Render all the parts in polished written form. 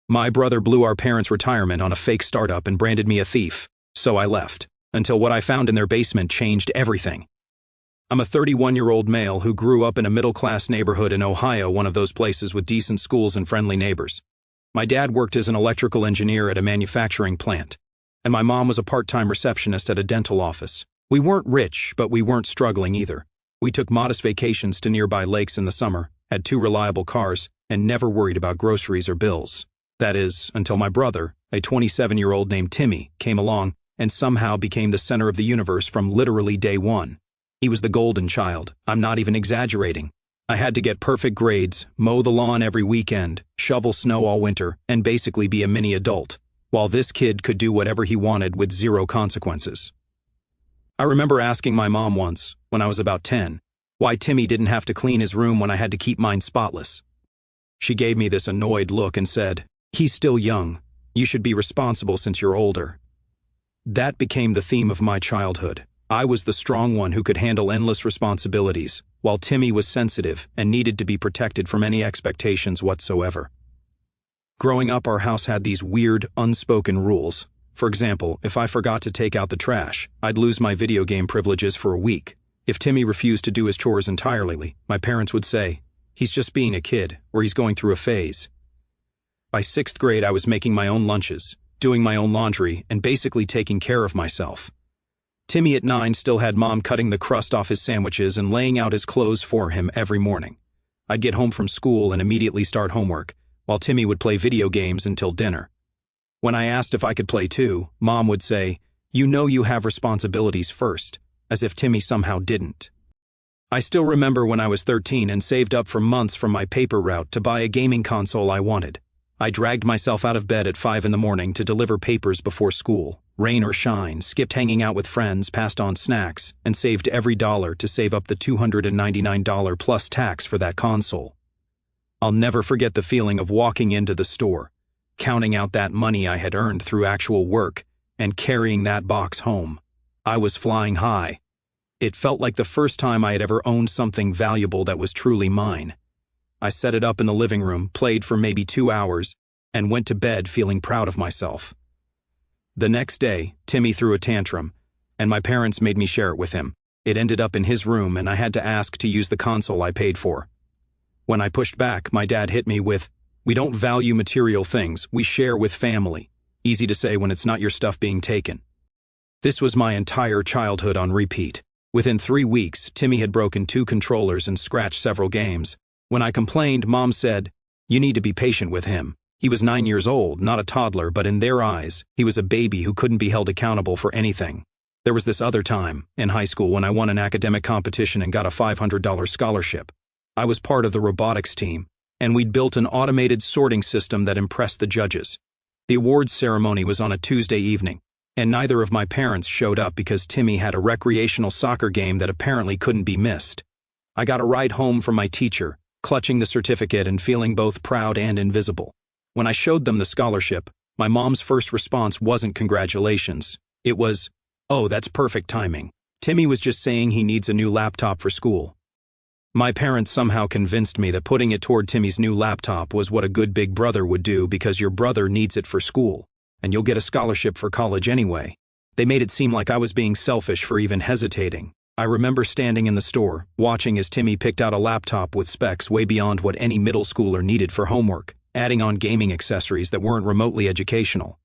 My brother blew our parents' retirement on a fake startup and branded me a thief, so I left, until what I found in their basement changed everything. I'm a 31-year-old male who grew up in a middle-class neighborhood in Ohio, one of those places with decent schools and friendly neighbors. My dad worked as an electrical engineer at a manufacturing plant, and my mom was a part-time receptionist at a dental office. We weren't rich, but we weren't struggling either. We took modest vacations to nearby lakes in the summer, had 2 reliable cars, and never worried about groceries or bills. That is, until my brother, a 27-year-old named Timmy, came along and somehow became the center of the universe from literally day one. He was the golden child. I'm not even exaggerating. I had to get perfect grades, mow the lawn every weekend, shovel snow all winter, and basically be a mini adult, while this kid could do whatever he wanted with 0 consequences. I remember asking my mom once, when I was about 10, why Timmy didn't have to clean his room when I had to keep mine spotless. She gave me this annoyed look and said, "He's still young. You should be responsible since you're older." That became the theme of my childhood. I was the strong one who could handle endless responsibilities, while Timmy was sensitive and needed to be protected from any expectations whatsoever. Growing up, our house had these weird, unspoken rules. For example, if I forgot to take out the trash, I'd lose my video game privileges for a week. If Timmy refused to do his chores entirely, my parents would say, "He's just being a kid," or "He's going through a phase." By 6th grade, I was making my own lunches, doing my own laundry, and basically taking care of myself. Timmy at 9 still had Mom cutting the crust off his sandwiches and laying out his clothes for him every morning. I'd get home from school and immediately start homework, while Timmy would play video games until dinner. When I asked if I could play too, Mom would say, "You know you have responsibilities first," as if Timmy somehow didn't. I still remember when I was 13 and saved up for months from my paper route to buy a gaming console I wanted. I dragged myself out of bed at 5 in the morning to deliver papers before school, rain or shine, skipped hanging out with friends, passed on snacks, and saved every dollar to save up the $299 plus tax for that console. I'll never forget the feeling of walking into the store, counting out that money I had earned through actual work, and carrying that box home. I was flying high. It felt like the first time I had ever owned something valuable that was truly mine. I set it up in the living room, played for maybe 2 hours, and went to bed feeling proud of myself. The next day, Timmy threw a tantrum, and my parents made me share it with him. It ended up in his room, and I had to ask to use the console I paid for. When I pushed back, my dad hit me with, "We don't value material things, we share with family." Easy to say when it's not your stuff being taken. This was my entire childhood on repeat. Within 3 weeks, Timmy had broken 2 controllers and scratched several games. When I complained, Mom said, "You need to be patient with him. He was 9 years old, not a toddler, but in their eyes, he was a baby who couldn't be held accountable for anything." There was this other time, in high school, when I won an academic competition and got a $500 scholarship. I was part of the robotics team, and we'd built an automated sorting system that impressed the judges. The awards ceremony was on a Tuesday evening, and neither of my parents showed up because Timmy had a recreational soccer game that apparently couldn't be missed. I got a ride home from my teacher, clutching the certificate and feeling both proud and invisible. When I showed them the scholarship, my mom's first response wasn't congratulations. It was, "Oh, that's perfect timing. Timmy was just saying he needs a new laptop for school." My parents somehow convinced me that putting it toward Timmy's new laptop was what a good big brother would do because your brother needs it for school, and you'll get a scholarship for college anyway. They made it seem like I was being selfish for even hesitating. I remember standing in the store, watching as Timmy picked out a laptop with specs way beyond what any middle schooler needed for homework, adding on gaming accessories that weren't remotely educational.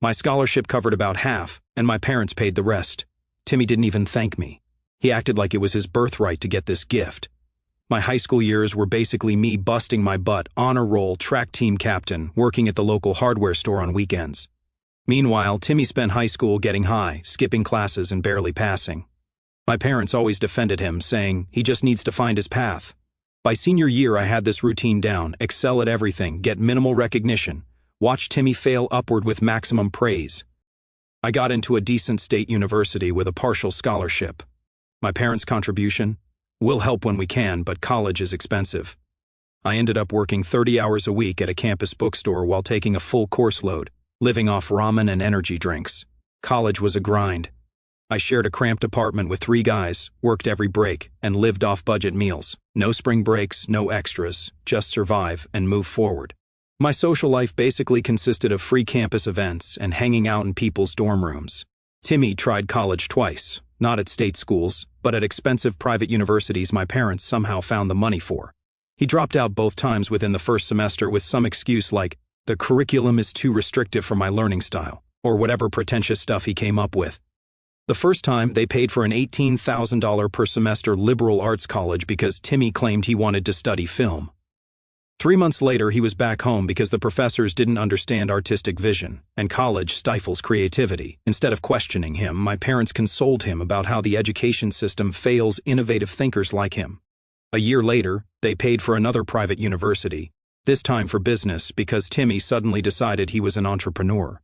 My scholarship covered about half, and my parents paid the rest. Timmy didn't even thank me. He acted like it was his birthright to get this gift. My high school years were basically me busting my butt, honor roll, track team captain, working at the local hardware store on weekends. Meanwhile, Timmy spent high school getting high, skipping classes, and barely passing. My parents always defended him, saying he just needs to find his path. By senior year, I had this routine down: excel at everything, get minimal recognition, watch Timmy fail upward with maximum praise. I got into a decent state university with a partial scholarship. My parents' contribution? We'll help when we can, but college is expensive. I ended up working 30 hours a week at a campus bookstore while taking a full course load, living off ramen and energy drinks. College was a grind. I shared a cramped apartment with 3 guys, worked every break, and lived off budget meals. No spring breaks, no extras, just survive and move forward. My social life basically consisted of free campus events and hanging out in people's dorm rooms. Timmy tried college twice, not at state schools, but at expensive private universities my parents somehow found the money for. He dropped out both times within the first semester with some excuse like, "The curriculum is too restrictive for my learning style," or whatever pretentious stuff he came up with. The first time, they paid for an $18,000 per semester liberal arts college because Timmy claimed he wanted to study film. 3 months later, he was back home because the professors didn't understand artistic vision, and college stifles creativity. Instead of questioning him, my parents consoled him about how the education system fails innovative thinkers like him. A year later, they paid for another private university, this time for business because Timmy suddenly decided he was an entrepreneur.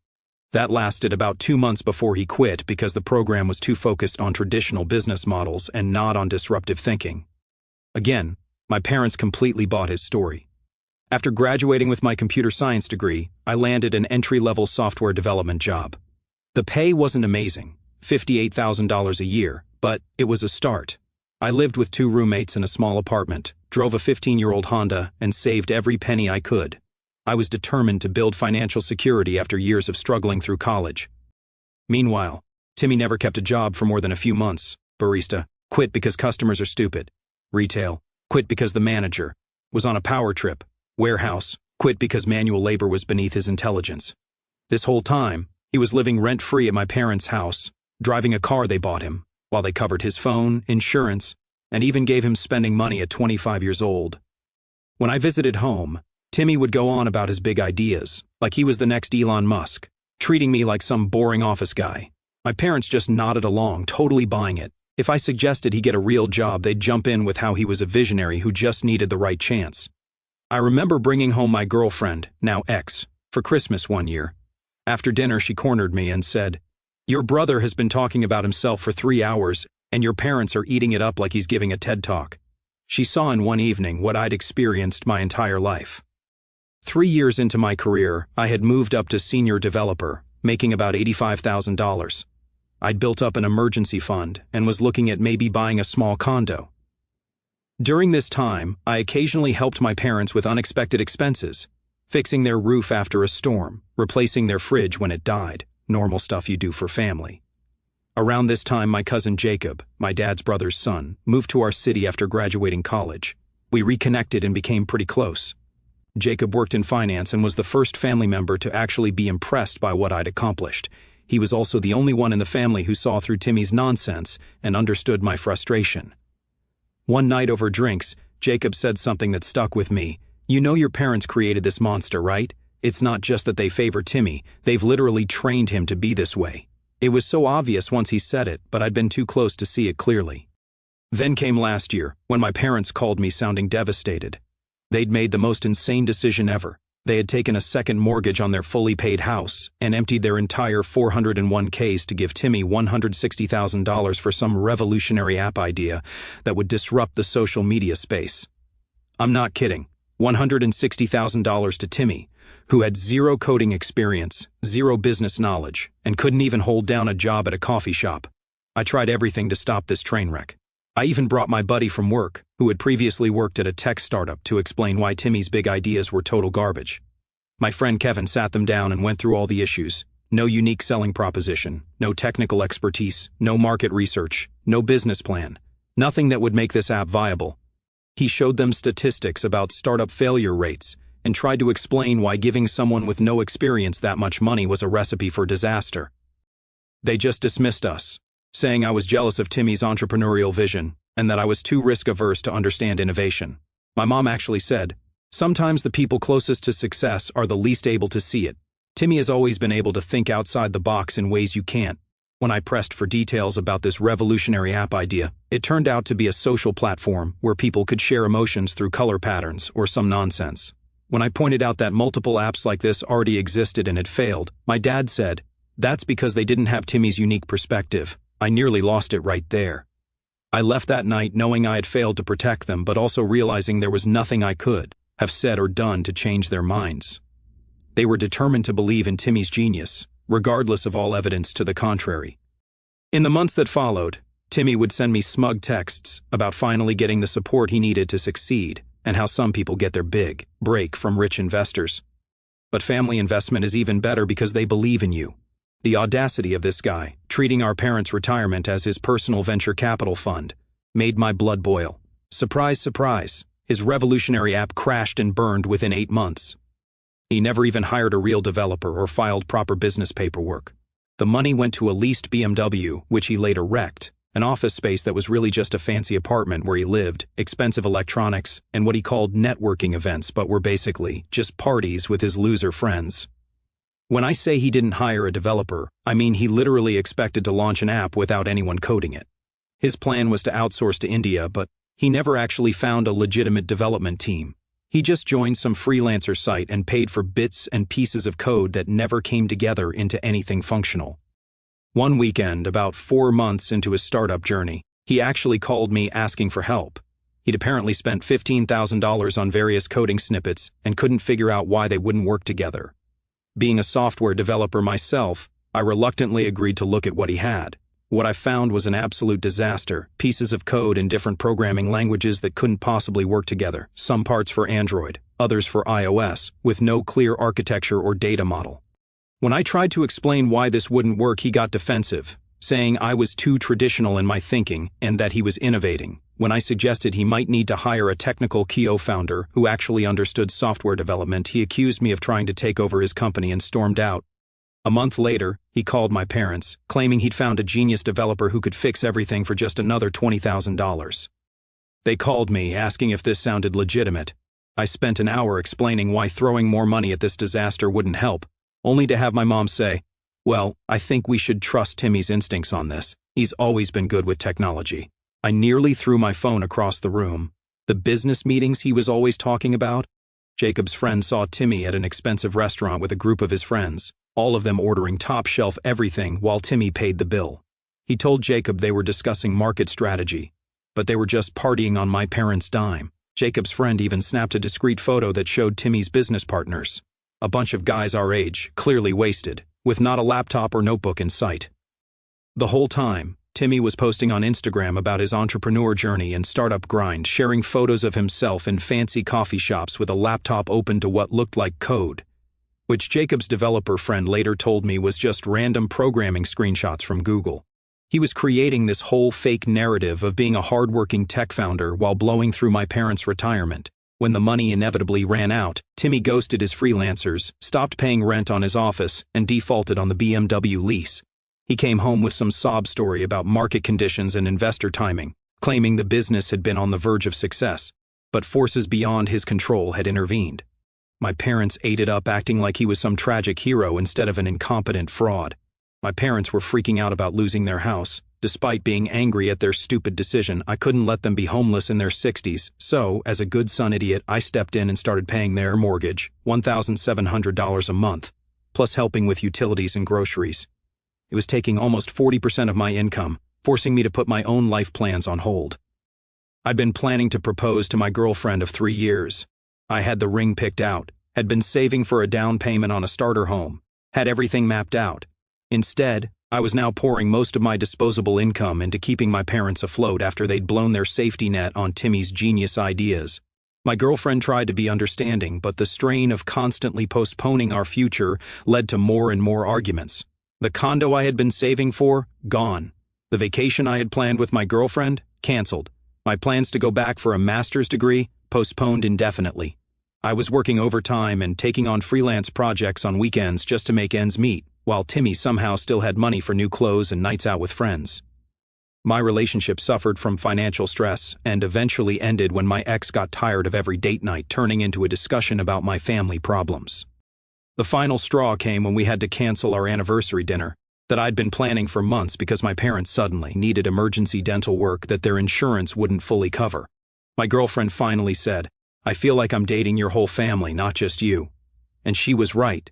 That lasted about 2 months before he quit because the program was too focused on traditional business models and not on disruptive thinking. Again, my parents completely bought his story. After graduating with my computer science degree, I landed an entry-level software development job. The pay wasn't amazing, $58,000 a year, but it was a start. I lived with 2 roommates in a small apartment, drove a 15-year-old Honda, and saved every penny I could. I was determined to build financial security after years of struggling through college. Meanwhile, Timmy never kept a job for more than a few months. Barista, quit because customers are stupid. Retail, quit because the manager was on a power trip. Warehouse, quit because manual labor was beneath his intelligence. This whole time, he was living rent-free at my parents' house, driving a car they bought him, while they covered his phone, insurance, and even gave him spending money at 25 years old. When I visited home, Timmy would go on about his big ideas, like he was the next Elon Musk, treating me like some boring office guy. My parents just nodded along, totally buying it. If I suggested he get a real job, they'd jump in with how he was a visionary who just needed the right chance. I remember bringing home my girlfriend, now ex, for Christmas one year. After dinner, she cornered me and said, "Your brother has been talking about himself for 3 hours, and your parents are eating it up like he's giving a TED Talk." She saw in one evening what I'd experienced my entire life. 3 years into my career, I had moved up to senior developer, making about $85,000. I'd built up an emergency fund and was looking at maybe buying a small condo. During this time, I occasionally helped my parents with unexpected expenses, fixing their roof after a storm, replacing their fridge when it died, normal stuff you do for family. Around this time, my cousin Jacob, my dad's brother's son, moved to our city after graduating college. We reconnected and became pretty close. Jacob worked in finance and was the first family member to actually be impressed by what I'd accomplished. He was also the only one in the family who saw through Timmy's nonsense and understood my frustration. One night over drinks, Jacob said something that stuck with me. "You know your parents created this monster, right? It's not just that they favor Timmy, they've literally trained him to be this way." It was so obvious once he said it, but I'd been too close to see it clearly. Then came last year, when my parents called me sounding devastated. They'd made the most insane decision ever. They had taken a second mortgage on their fully paid house and emptied their entire 401ks to give Timmy $160,000 for some revolutionary app idea that would disrupt the social media space. I'm not kidding. $160,000 to Timmy, who had zero coding experience, zero business knowledge, and couldn't even hold down a job at a coffee shop. I tried everything to stop this train wreck. I even brought my buddy from work, who had previously worked at a tech startup, to explain why Timmy's big ideas were total garbage. My friend Kevin sat them down and went through all the issues. No unique selling proposition, no technical expertise, no market research, no business plan, nothing that would make this app viable. He showed them statistics about startup failure rates and tried to explain why giving someone with no experience that much money was a recipe for disaster. They just dismissed us, saying I was jealous of Timmy's entrepreneurial vision and that I was too risk-averse to understand innovation. My mom actually said, "Sometimes the people closest to success are the least able to see it. Timmy has always been able to think outside the box in ways you can't." When I pressed for details about this revolutionary app idea, it turned out to be a social platform where people could share emotions through color patterns or some nonsense. When I pointed out that multiple apps like this already existed and had failed, my dad said, "That's because they didn't have Timmy's unique perspective." I nearly lost it right there. I left that night knowing I had failed to protect them, but also realizing there was nothing I could have said or done to change their minds. They were determined to believe in Timmy's genius, regardless of all evidence to the contrary. In the months that followed, Timmy would send me smug texts about finally getting the support he needed to succeed and how some people get their big break from rich investors. But family investment is even better because they believe in you. The audacity of this guy, treating our parents' retirement as his personal venture capital fund, made my blood boil. Surprise, surprise, his revolutionary app crashed and burned within 8 months. He never even hired a real developer or filed proper business paperwork. The money went to a leased BMW, which he later wrecked, an office space that was really just a fancy apartment where he lived, expensive electronics, and what he called networking events but were basically just parties with his loser friends. When I say he didn't hire a developer, I mean he literally expected to launch an app without anyone coding it. His plan was to outsource to India, but he never actually found a legitimate development team. He just joined some freelancer site and paid for bits and pieces of code that never came together into anything functional. One weekend, about 4 months into his startup journey, he actually called me asking for help. He'd apparently spent $15,000 on various coding snippets and couldn't figure out why they wouldn't work together. Being a software developer myself, I reluctantly agreed to look at what he had. What I found was an absolute disaster, pieces of code in different programming languages that couldn't possibly work together, some parts for Android, others for iOS, with no clear architecture or data model. When I tried to explain why this wouldn't work, he got defensive, saying I was too traditional in my thinking and that he was innovating. When I suggested he might need to hire a technical co-founder who actually understood software development, he accused me of trying to take over his company and stormed out. A month later, he called my parents, claiming he'd found a genius developer who could fix everything for just another $20,000. They called me, asking if this sounded legitimate. I spent an hour explaining why throwing more money at this disaster wouldn't help, only to have my mom say, "Well, I think we should trust Timmy's instincts on this. He's always been good with technology." I nearly threw my phone across the room. The business meetings he was always talking about? Jacob's friend saw Timmy at an expensive restaurant with a group of his friends, all of them ordering top-shelf everything while Timmy paid the bill. He told Jacob they were discussing market strategy, but they were just partying on my parents' dime. Jacob's friend even snapped a discreet photo that showed Timmy's business partners. A bunch of guys our age, clearly wasted, with not a laptop or notebook in sight. The whole time, Timmy was posting on Instagram about his entrepreneur journey and startup grind, sharing photos of himself in fancy coffee shops with a laptop open to what looked like code, which Jacob's developer friend later told me was just random programming screenshots from Google. He was creating this whole fake narrative of being a hardworking tech founder while blowing through my parents' retirement. When the money inevitably ran out, Timmy ghosted his freelancers, stopped paying rent on his office, and defaulted on the BMW lease. He came home with some sob story about market conditions and investor timing, claiming the business had been on the verge of success, but forces beyond his control had intervened. My parents ate it up, acting like he was some tragic hero instead of an incompetent fraud. My parents were freaking out about losing their house. Despite being angry at their stupid decision, I couldn't let them be homeless in their 60s, so, as a good son idiot, I stepped in and started paying their mortgage, $1,700 a month, plus helping with utilities and groceries. It was taking almost 40% of my income, forcing me to put my own life plans on hold. I'd been planning to propose to my girlfriend of 3 years. I had the ring picked out, had been saving for a down payment on a starter home, had everything mapped out. Instead, I was now pouring most of my disposable income into keeping my parents afloat after they'd blown their safety net on Timmy's genius ideas. My girlfriend tried to be understanding, but the strain of constantly postponing our future led to more and more arguments. The condo I had been saving for, gone. The vacation I had planned with my girlfriend, canceled. My plans to go back for a master's degree, postponed indefinitely. I was working overtime and taking on freelance projects on weekends just to make ends meet, while Timmy somehow still had money for new clothes and nights out with friends. My relationship suffered from financial stress and eventually ended when my ex got tired of every date night turning into a discussion about my family problems. The final straw came when we had to cancel our anniversary dinner that I'd been planning for months because my parents suddenly needed emergency dental work that their insurance wouldn't fully cover. My girlfriend finally said, "I feel like I'm dating your whole family, not just you." And she was right.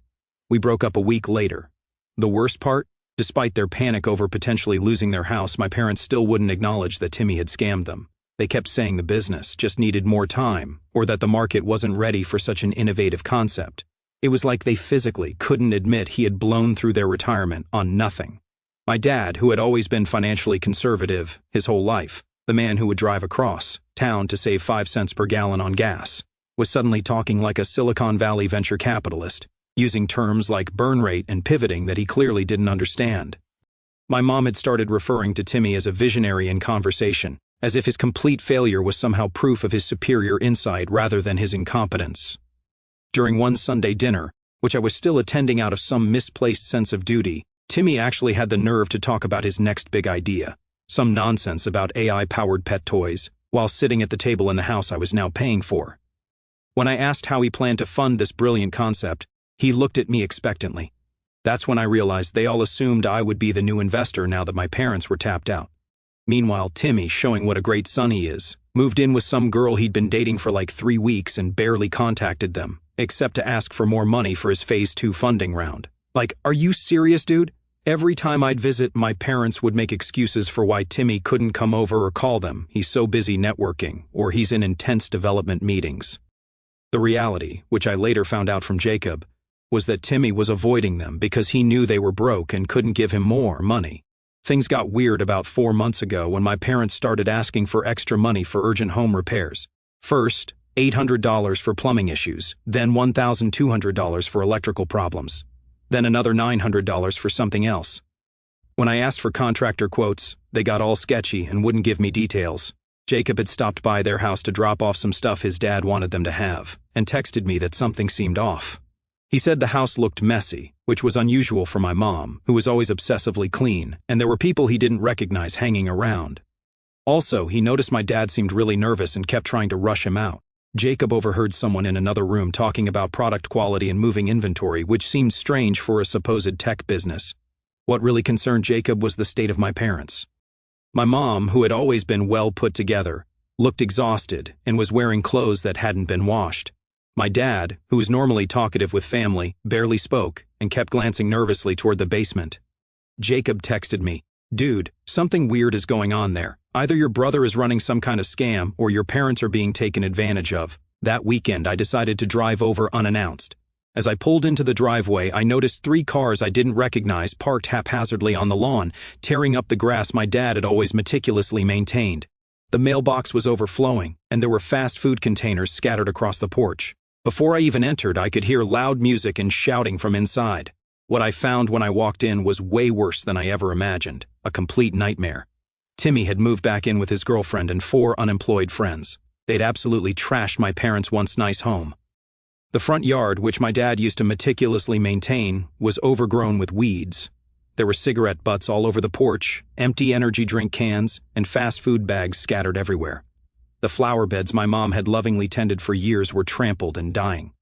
We broke up a week later. The worst part? Despite their panic over potentially losing their house, my parents still wouldn't acknowledge that Timmy had scammed them. They kept saying the business just needed more time, or that the market wasn't ready for such an innovative concept. It was like they physically couldn't admit he had blown through their retirement on nothing. My dad, who had always been financially conservative his whole life, the man who would drive across town to save 5 cents per gallon on gas, was suddenly talking like a Silicon Valley venture capitalist. using terms like burn rate and pivoting that he clearly didn't understand. My mom had started referring to Timmy as a visionary in conversation, as if his complete failure was somehow proof of his superior insight rather than his incompetence. During one Sunday dinner, which I was still attending out of some misplaced sense of duty, Timmy actually had the nerve to talk about his next big idea, some nonsense about AI-powered pet toys, while sitting at the table in the house I was now paying for. When I asked how he planned to fund this brilliant concept, he looked at me expectantly. That's when I realized they all assumed I would be the new investor now that my parents were tapped out. Meanwhile, Timmy, showing what a great son he is, moved in with some girl he'd been dating for like 3 weeks and barely contacted them, except to ask for more money for his Phase 2 funding round. Like, are you serious, dude? Every time I'd visit, my parents would make excuses for why Timmy couldn't come over or call them. He's so busy networking, or he's in intense development meetings. The reality, which I later found out from Jacob, was that Timmy was avoiding them because he knew they were broke and couldn't give him more money. Things got weird about 4 months ago when my parents started asking for extra money for urgent home repairs. First, $800 for plumbing issues, then $1,200 for electrical problems, then another $900 for something else. When I asked for contractor quotes, they got all sketchy and wouldn't give me details. Jacob had stopped by their house to drop off some stuff his dad wanted them to have, and texted me that something seemed off. He said the house looked messy, which was unusual for my mom, who was always obsessively clean, and there were people he didn't recognize hanging around. Also, he noticed my dad seemed really nervous and kept trying to rush him out. Jacob overheard someone in another room talking about product quality and moving inventory, which seemed strange for a supposed tech business. What really concerned Jacob was the state of my parents. My mom, who had always been well put together, looked exhausted and was wearing clothes that hadn't been washed. My dad, who was normally talkative with family, barely spoke and kept glancing nervously toward the basement. Jacob texted me, "Dude, something weird is going on there. Either your brother is running some kind of scam or your parents are being taken advantage of." That weekend, I decided to drive over unannounced. As I pulled into the driveway, I noticed 3 cars I didn't recognize parked haphazardly on the lawn, tearing up the grass my dad had always meticulously maintained. The mailbox was overflowing, and there were fast food containers scattered across the porch. Before I even entered, I could hear loud music and shouting from inside. What I found when I walked in was way worse than I ever imagined, a complete nightmare. Timmy had moved back in with his girlfriend and 4 unemployed friends. They'd absolutely trashed my parents' once nice home. The front yard, which my dad used to meticulously maintain, was overgrown with weeds. There were cigarette butts all over the porch, empty energy drink cans, and fast food bags scattered everywhere. The flower beds my mom had lovingly tended for years were trampled and dying.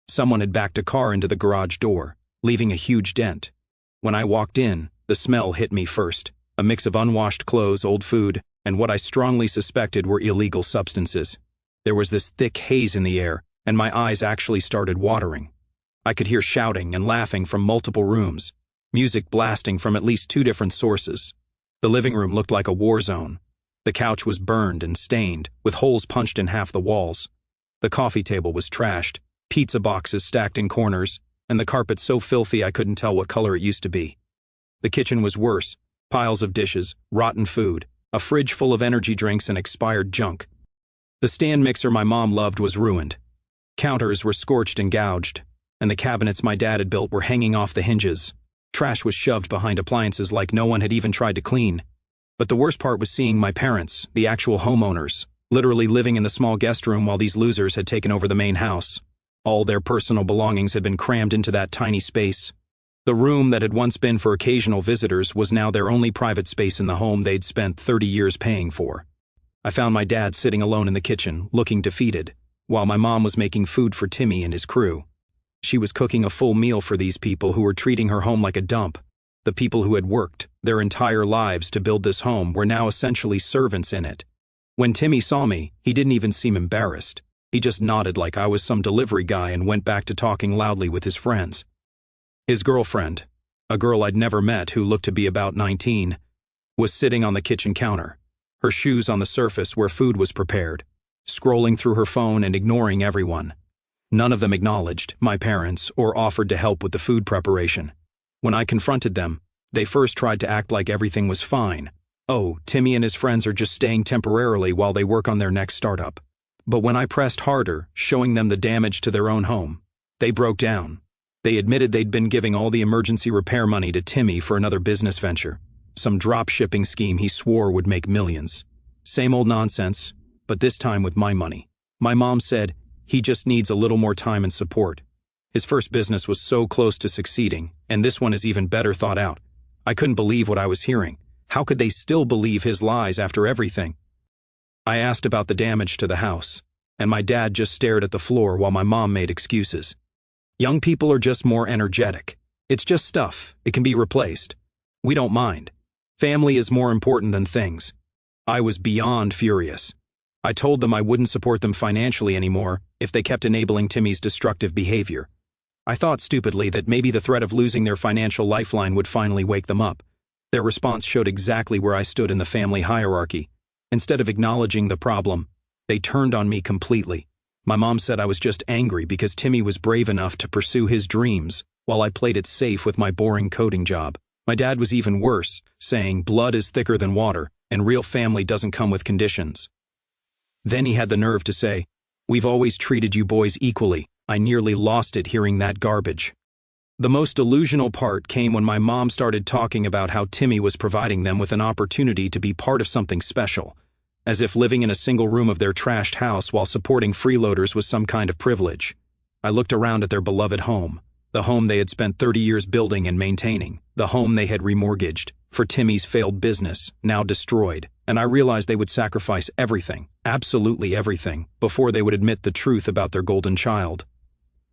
Someone had backed a car into the garage door, leaving a huge dent. When I walked in, the smell hit me first, a mix of unwashed clothes, old food, and what I strongly suspected were illegal substances. There was this thick haze in the air, and my eyes actually started watering. I could hear shouting and laughing from multiple rooms, music blasting from at least 2 different sources. The living room looked like a war zone. The couch was burned and stained, with holes punched in half the walls. The coffee table was trashed, pizza boxes stacked in corners, and the carpet so filthy I couldn't tell what color it used to be. The kitchen was worse, piles of dishes, rotten food, a fridge full of energy drinks and expired junk. The stand mixer my mom loved was ruined. Counters were scorched and gouged, and the cabinets my dad had built were hanging off the hinges. Trash was shoved behind appliances like no one had even tried to clean. But the worst part was seeing my parents, the actual homeowners, literally living in the small guest room while these losers had taken over the main house. All their personal belongings had been crammed into that tiny space. The room that had once been for occasional visitors was now their only private space in the home they'd spent 30 years paying for. I found my dad sitting alone in the kitchen, looking defeated, while my mom was making food for Timmy and his crew. She was cooking a full meal for these people who were treating her home like a dump. The people who had worked their entire lives to build this home were now essentially servants in it. When Timmy saw me, he didn't even seem embarrassed. He just nodded like I was some delivery guy and went back to talking loudly with his friends. His girlfriend, a girl I'd never met who looked to be about 19, was sitting on the kitchen counter, her shoes on the surface where food was prepared, scrolling through her phone and ignoring everyone. None of them acknowledged my parents or offered to help with the food preparation. When I confronted them, they first tried to act like everything was fine. Oh, Timmy and his friends are just staying temporarily while they work on their next startup. But when I pressed harder, showing them the damage to their own home, they broke down. They admitted they'd been giving all the emergency repair money to Timmy for another business venture, some drop-shipping scheme he swore would make millions. Same old nonsense, but this time with my money. My mom said, he just needs a little more time and support. His first business was so close to succeeding, and this one is even better thought out. I couldn't believe what I was hearing. How could they still believe his lies after everything? I asked about the damage to the house, and my dad just stared at the floor while my mom made excuses. Young people are just more energetic. It's just stuff. It can be replaced. We don't mind. Family is more important than things. I was beyond furious. I told them I wouldn't support them financially anymore if they kept enabling Timmy's destructive behavior. I thought stupidly that maybe the threat of losing their financial lifeline would finally wake them up. Their response showed exactly where I stood in the family hierarchy. Instead of acknowledging the problem, they turned on me completely. My mom said I was just angry because Timmy was brave enough to pursue his dreams while I played it safe with my boring coding job. My dad was even worse, saying blood is thicker than water and real family doesn't come with conditions. Then he had the nerve to say, "We've always treated you boys equally." I nearly lost it hearing that garbage. The most delusional part came when my mom started talking about how Timmy was providing them with an opportunity to be part of something special, as if living in a single room of their trashed house while supporting freeloaders was some kind of privilege. I looked around at their beloved home, the home they had spent 30 years building and maintaining, the home they had remortgaged for Timmy's failed business, now destroyed, and I realized they would sacrifice everything, absolutely everything, before they would admit the truth about their golden child.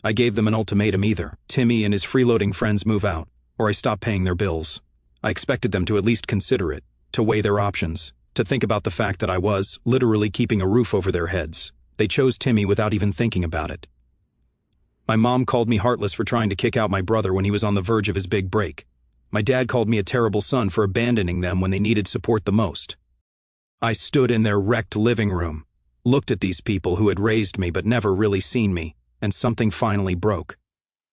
I gave them an ultimatum: either Timmy and his freeloading friends move out, or I stop paying their bills. I expected them to at least consider it, to weigh their options, to think about the fact that I was literally keeping a roof over their heads. They chose Timmy without even thinking about it. My mom called me heartless for trying to kick out my brother when he was on the verge of his big break. My dad called me a terrible son for abandoning them when they needed support the most. I stood in their wrecked living room, looked at these people who had raised me but never really seen me, and something finally broke.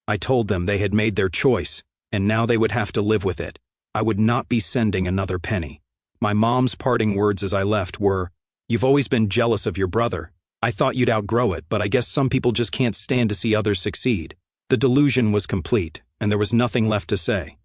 I told them they had made their choice, and now they would have to live with it. I would not be sending another penny. My mom's parting words as I left were, "You've always been jealous of your brother. I thought you'd outgrow it, but I guess some people just can't stand to see others succeed." The delusion was complete, and there was nothing left to say.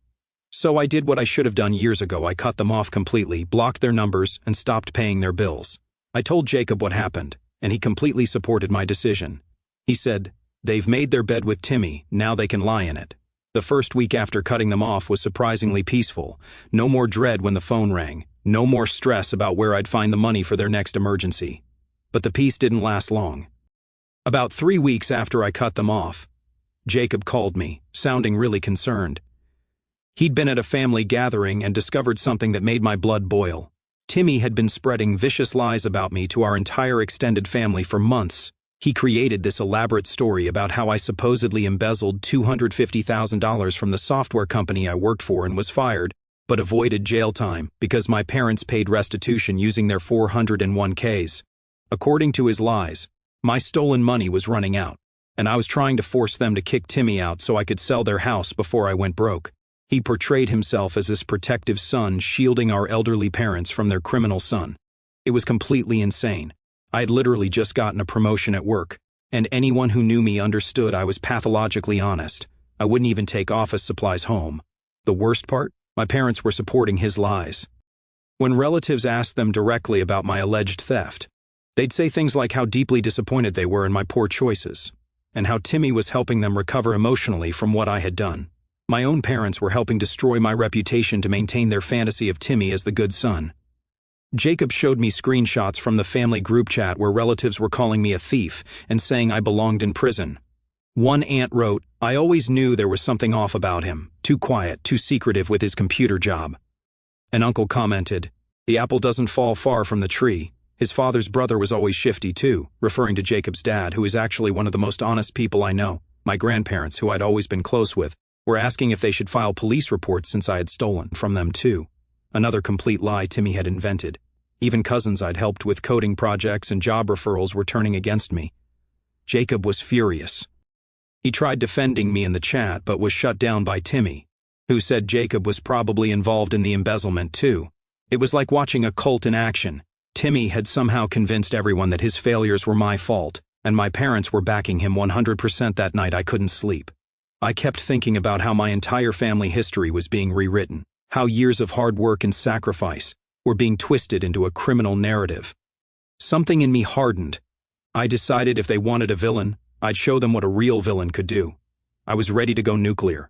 So I did what I should have done years ago. I cut them off completely, blocked their numbers, and stopped paying their bills. I told Jacob what happened, and he completely supported my decision. He said, "They've made their bed with Timmy, now they can lie in it." The first week after cutting them off was surprisingly peaceful. No more dread when the phone rang. No more stress about where I'd find the money for their next emergency. But the peace didn't last long. About 3 weeks after I cut them off, Jacob called me, sounding really concerned. He'd been at a family gathering and discovered something that made my blood boil. Timmy had been spreading vicious lies about me to our entire extended family for months. He created this elaborate story about how I supposedly embezzled $250,000 from the software company I worked for and was fired, but avoided jail time because my parents paid restitution using their 401ks. According to his lies, my stolen money was running out, and I was trying to force them to kick Timmy out so I could sell their house before I went broke. He portrayed himself as this protective son shielding our elderly parents from their criminal son. It was completely insane. I had literally just gotten a promotion at work, and anyone who knew me understood I was pathologically honest. I wouldn't even take office supplies home. The worst part? My parents were supporting his lies. When relatives asked them directly about my alleged theft, they'd say things like how deeply disappointed they were in my poor choices, and how Timmy was helping them recover emotionally from what I had done. My own parents were helping destroy my reputation to maintain their fantasy of Timmy as the good son. Jacob showed me screenshots from the family group chat where relatives were calling me a thief and saying I belonged in prison. One aunt wrote, "I always knew there was something off about him, too quiet, too secretive with his computer job." An uncle commented, "The apple doesn't fall far from the tree. His father's brother was always shifty too," referring to Jacob's dad, who is actually one of the most honest people I know. My grandparents, who I'd always been close with, were asking if they should file police reports since I had stolen from them too. Another complete lie Timmy had invented. Even cousins I'd helped with coding projects and job referrals were turning against me. Jacob was furious. He tried defending me in the chat but was shut down by Timmy, who said Jacob was probably involved in the embezzlement too. It was like watching a cult in action. Timmy had somehow convinced everyone that his failures were my fault, and my parents were backing him 100% that night. I couldn't sleep. I kept thinking about how my entire family history was being rewritten, how years of hard work and sacrifice were being twisted into a criminal narrative. Something in me hardened. I decided if they wanted a villain, I'd show them what a real villain could do. I was ready to go nuclear.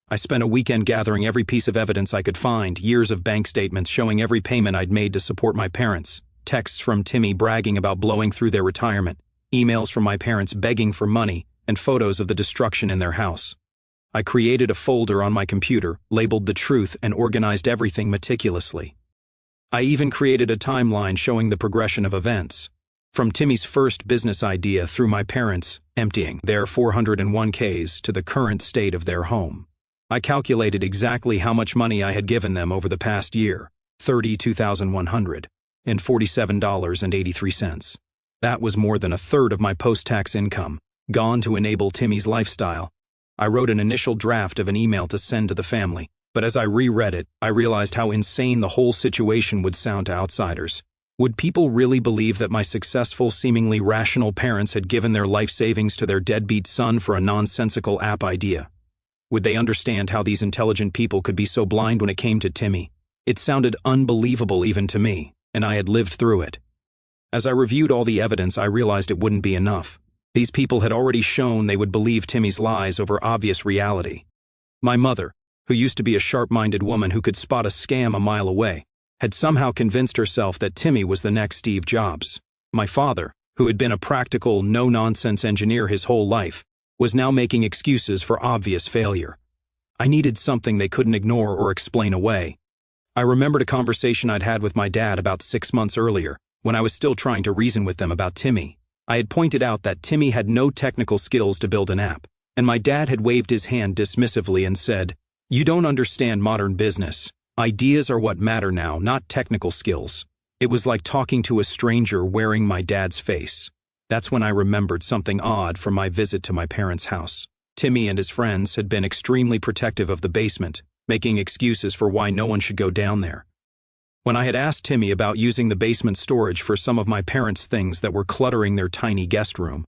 I spent a weekend gathering every piece of evidence I could find, years of bank statements showing every payment I'd made to support my parents, texts from Timmy bragging about blowing through their retirement, emails from my parents begging for money, and photos of the destruction in their house. I created a folder on my computer, labeled The Truth, and organized everything meticulously. I even created a timeline showing the progression of events, from Timmy's first business idea through my parents emptying their 401ks to the current state of their home. I calculated exactly how much money I had given them over the past year, $32,147.83. That was more than a third of my post-tax income, gone to enable Timmy's lifestyle. I wrote an initial draft of an email to send to the family, but as I reread it, I realized how insane the whole situation would sound to outsiders. Would people really believe that my successful, seemingly rational parents had given their life savings to their deadbeat son for a nonsensical app idea? Would they understand how these intelligent people could be so blind when it came to Timmy? It sounded unbelievable even to me, and I had lived through it. As I reviewed all the evidence, I realized it wouldn't be enough. These people had already shown they would believe Timmy's lies over obvious reality. My mother, who used to be a sharp-minded woman who could spot a scam a mile away, had somehow convinced herself that Timmy was the next Steve Jobs. My father, who had been a practical, no-nonsense engineer his whole life, was now making excuses for obvious failure. I needed something they couldn't ignore or explain away. I remembered a conversation I'd had with my dad about 6 months earlier, when I was still trying to reason with them about Timmy. I had pointed out that Timmy had no technical skills to build an app, and my dad had waved his hand dismissively and said, "You don't understand modern business. Ideas are what matter now, not technical skills." It was like talking to a stranger wearing my dad's face. That's when I remembered something odd from my visit to my parents' house. Timmy and his friends had been extremely protective of the basement, making excuses for why no one should go down there. When I had asked Timmy about using the basement storage for some of my parents' things that were cluttering their tiny guest room,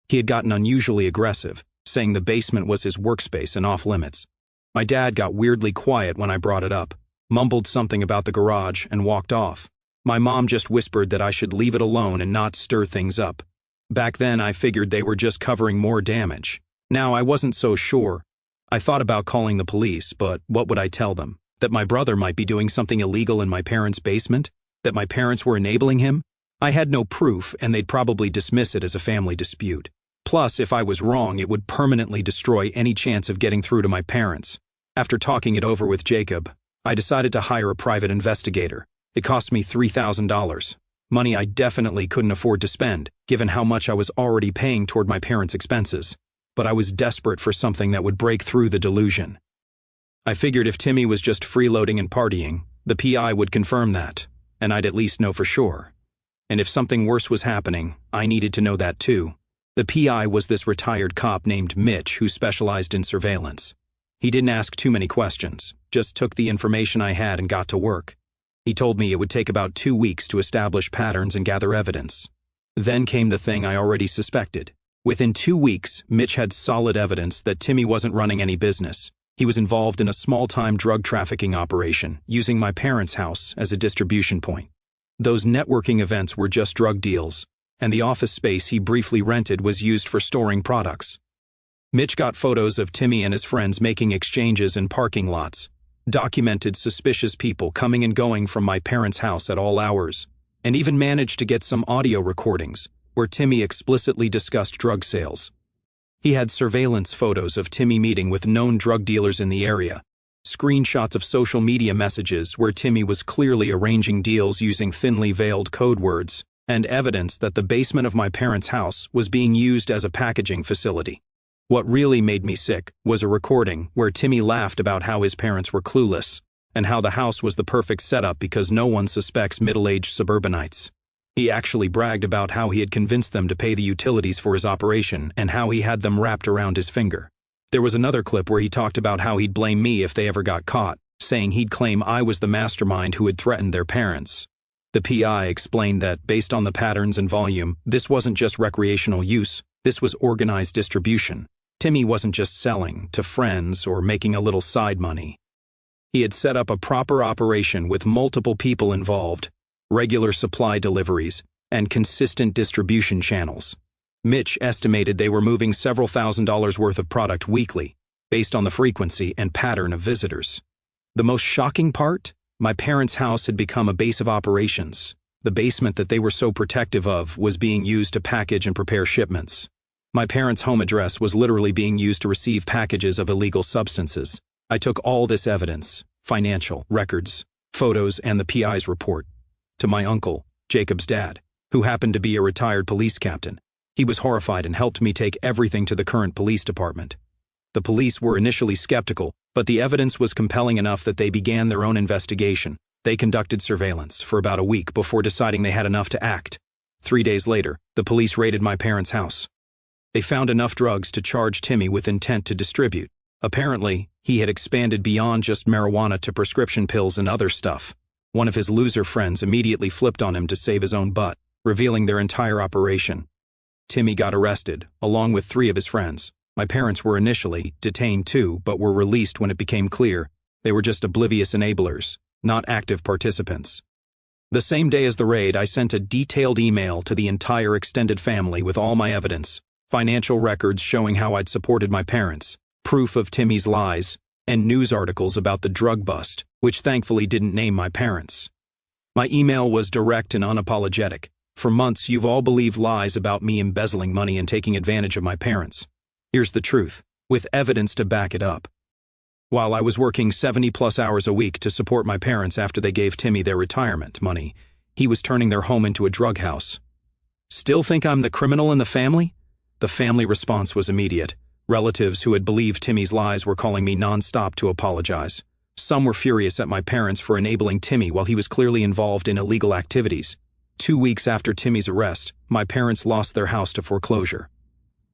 he had gotten unusually aggressive, saying the basement was his workspace and off-limits. My dad got weirdly quiet when I brought it up, mumbled something about the garage, and walked off. My mom just whispered that I should leave it alone and not stir things up. Back then, I figured they were just covering more damage. Now, I wasn't so sure. I thought about calling the police, but what would I tell them? That my brother might be doing something illegal in my parents' basement? That my parents were enabling him? I had no proof, and they'd probably dismiss it as a family dispute. Plus, if I was wrong, it would permanently destroy any chance of getting through to my parents. After talking it over with Jacob, I decided to hire a private investigator. It cost me $3,000. Money I definitely couldn't afford to spend, given how much I was already paying toward my parents' expenses. But I was desperate for something that would break through the delusion. I figured if Timmy was just freeloading and partying, the PI would confirm that, and I'd at least know for sure. And if something worse was happening, I needed to know that too. The PI was this retired cop named Mitch who specialized in surveillance. He didn't ask too many questions, just took the information I had and got to work. He told me it would take about 2 weeks to establish patterns and gather evidence. Then came the thing I already suspected. Within 2 weeks, Mitch had solid evidence that Timmy wasn't running any business. He was involved in a small-time drug trafficking operation, using my parents' house as a distribution point. Those networking events were just drug deals, and the office space he briefly rented was used for storing products. Mitch got photos of Timmy and his friends making exchanges in parking lots, documented suspicious people coming and going from my parents' house at all hours, and even managed to get some audio recordings where Timmy explicitly discussed drug sales. He had surveillance photos of Timmy meeting with known drug dealers in the area, screenshots of social media messages where Timmy was clearly arranging deals using thinly veiled code words, and evidence that the basement of my parents' house was being used as a packaging facility. What really made me sick was a recording where Timmy laughed about how his parents were clueless, and how the house was the perfect setup because no one suspects middle-aged suburbanites. He actually bragged about how he had convinced them to pay the utilities for his operation and how he had them wrapped around his finger. There was another clip where he talked about how he'd blame me if they ever got caught, saying he'd claim I was the mastermind who had threatened their parents. The PI explained that, based on the patterns and volume, this wasn't just recreational use, this was organized distribution. Timmy wasn't just selling to friends or making a little side money. He had set up a proper operation with multiple people involved, regular supply deliveries, and consistent distribution channels. Mitch estimated they were moving several $1,000s worth of product weekly, based on the frequency and pattern of visitors. The most shocking part? My parents' house had become a base of operations. The basement that they were so protective of was being used to package and prepare shipments. My parents' home address was literally being used to receive packages of illegal substances. I took all this evidence, financial, records, photos, and the PI's report, to my uncle, Jacob's dad, who happened to be a retired police captain. He was horrified and helped me take everything to the current police department. The police were initially skeptical, but the evidence was compelling enough that they began their own investigation. They conducted surveillance for about a week before deciding they had enough to act. 3 days later, the police raided my parents' house. They found enough drugs to charge Timmy with intent to distribute. Apparently, he had expanded beyond just marijuana to prescription pills and other stuff. One of his loser friends immediately flipped on him to save his own butt, revealing their entire operation. Timmy got arrested, along with 3 of his friends. My parents were initially detained too, but were released when it became clear they were just oblivious enablers, not active participants. The same day as the raid, I sent a detailed email to the entire extended family with all my evidence, financial records showing how I'd supported my parents, proof of Timmy's lies, and news articles about the drug bust, which thankfully didn't name my parents. My email was direct and unapologetic. For months, you've all believed lies about me embezzling money and taking advantage of my parents. Here's the truth, with evidence to back it up. While I was working 70+ hours a week to support my parents after they gave Timmy their retirement money, he was turning their home into a drug house. Still think I'm the criminal in the family? The family response was immediate. Relatives who had believed Timmy's lies were calling me nonstop to apologize. Some were furious at my parents for enabling Timmy while he was clearly involved in illegal activities. 2 weeks after Timmy's arrest, my parents lost their house to foreclosure.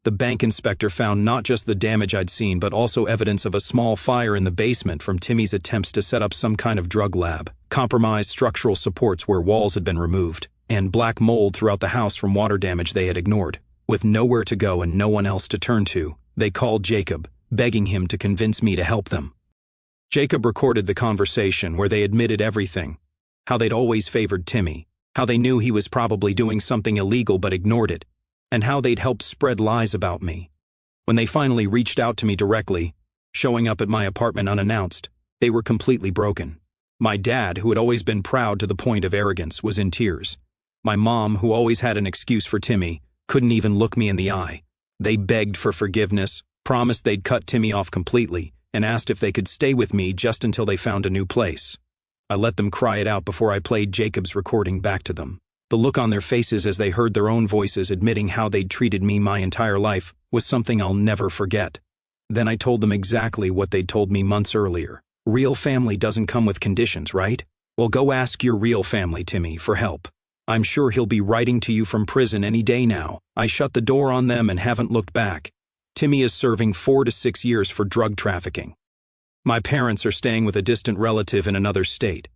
The bank inspector found not just the damage I'd seen, but also evidence of a small fire in the basement from Timmy's attempts to set up some kind of drug lab, compromised structural supports where walls had been removed, and black mold throughout the house from water damage they had ignored. With nowhere to go and no one else to turn to, they called Jacob, begging him to convince me to help them. Jacob recorded the conversation where they admitted everything, how they'd always favored Timmy, how they knew he was probably doing something illegal but ignored it, and how they'd helped spread lies about me. When they finally reached out to me directly, showing up at my apartment unannounced, they were completely broken. My dad, who had always been proud to the point of arrogance, was in tears. My mom, who always had an excuse for Timmy, couldn't even look me in the eye. They begged for forgiveness, promised they'd cut Timmy off completely, and asked if they could stay with me just until they found a new place. I let them cry it out before I played Jacob's recording back to them. The look on their faces as they heard their own voices admitting how they'd treated me my entire life was something I'll never forget. Then I told them exactly what they'd told me months earlier. Real family doesn't come with conditions, right? Well, go ask your real family, Timmy, for help. I'm sure he'll be writing to you from prison any day now. I shut the door on them and haven't looked back. Timmy is serving 4 to 6 years for drug trafficking. My parents are staying with a distant relative in another state.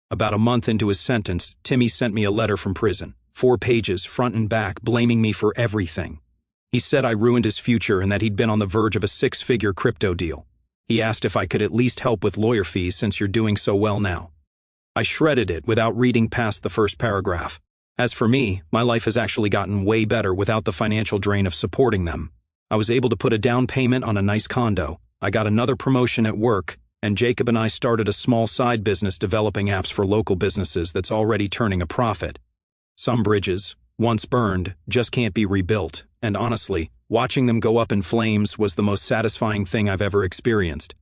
About a month into his sentence, Timmy sent me a letter from prison, 4 pages, front and back, blaming me for everything. He said I ruined his future and that he'd been on the verge of a 6-figure crypto deal. He asked if I could at least help with lawyer fees since you're doing so well now. I shredded it without reading past the first paragraph. As for me, my life has actually gotten way better without the financial drain of supporting them. I was able to put a down payment on a nice condo. I got another promotion at work, and Jacob and I started a small side business developing apps for local businesses that's already turning a profit. Some bridges, once burned, just can't be rebuilt, and honestly, watching them go up in flames was the most satisfying thing I've ever experienced.